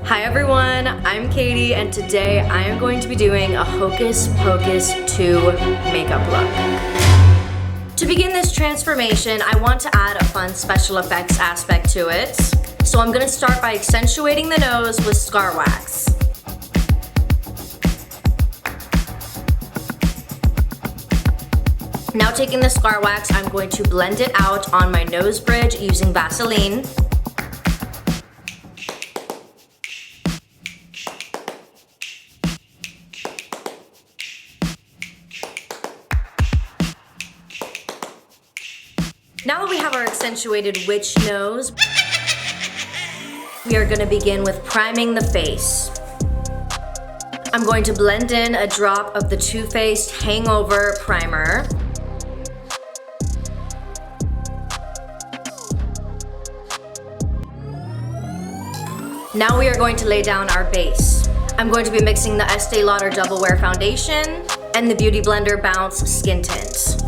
Hi everyone, I'm Katie and today I am going to be doing a Hocus Pocus 2 makeup look. To begin this transformation, I want to add a fun special effects aspect to it. So I'm going to start by accentuating the nose with scar wax. Now taking the scar wax, I'm going to blend it out on my nose bridge using Vaseline. Now that we have our accentuated witch nose, we are going to begin with priming the face. I'm going to blend in a drop of the Too Faced Hangover primer. Now we are going to lay down our base. I'm going to be mixing the Estee Lauder Double Wear Foundation and the Beauty Blender Bounce Skin Tint.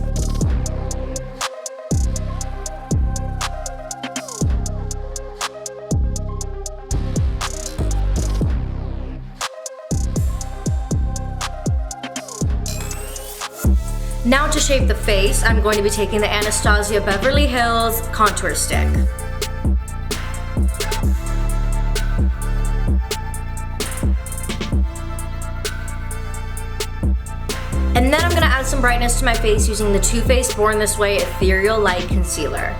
Now to shape the face, I'm going to be taking the Anastasia Beverly Hills Contour Stick. And then I'm going to add some brightness to my face using the Too Faced Born This Way Ethereal Light Concealer.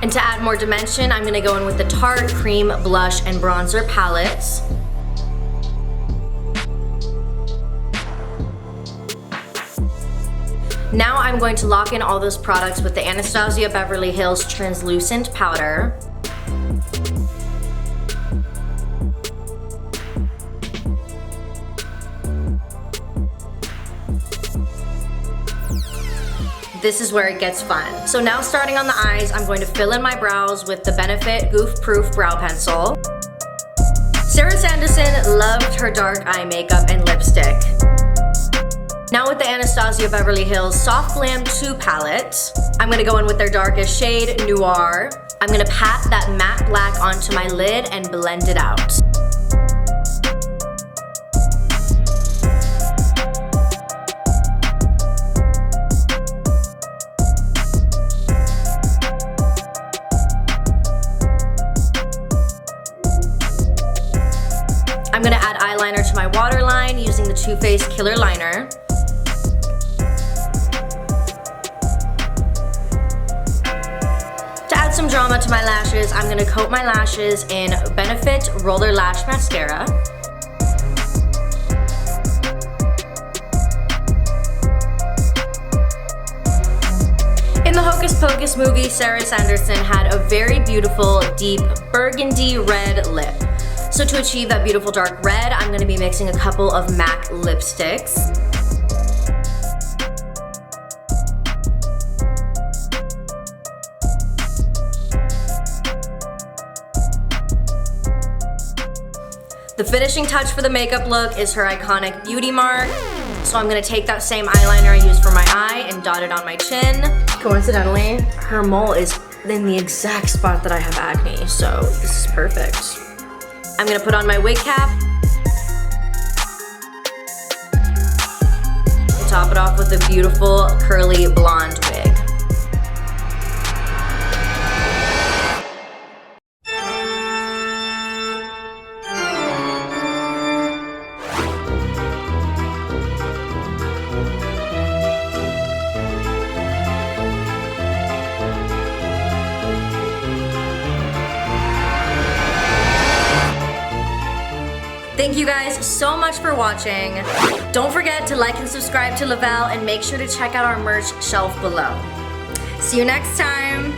And to add more dimension, I'm going to go in with the Tarte Cream Blush and Bronzer palettes. Now I'm going to lock in all those products with the Anastasia Beverly Hills Translucent Powder. This is where it gets fun. So now starting on the eyes, I'm going to fill in my brows with the Benefit Goof Proof Brow Pencil. Sarah Sanderson loved her dark eye makeup and lipstick. Now with the Anastasia Beverly Hills Soft Glam 2 palette, I'm going to go in with their darkest shade, Noir. I'm going to pat that matte black onto my lid and blend it out. I'm going to add eyeliner to my waterline using the Too Faced Killer Liner. To add some drama to my lashes, I'm going to coat my lashes in Benefit Roller Lash Mascara. In the Hocus Pocus movie, Sarah Sanderson had a very beautiful deep burgundy red lip. So to achieve that beautiful dark red, I'm going to be mixing a couple of MAC lipsticks. The finishing touch for the makeup look is her iconic beauty mark. So I'm going to take that same eyeliner I used for my eye and dot it on my chin. Coincidentally, her mole is in the exact spot that I have acne, so this is perfect. I'm going to put on my wig cap. And top it off with a beautiful curly blonde wig. Thank you guys so much for watching. Don't forget to like and subscribe to Lavelle and make sure to check out our merch shelf below. See you next time.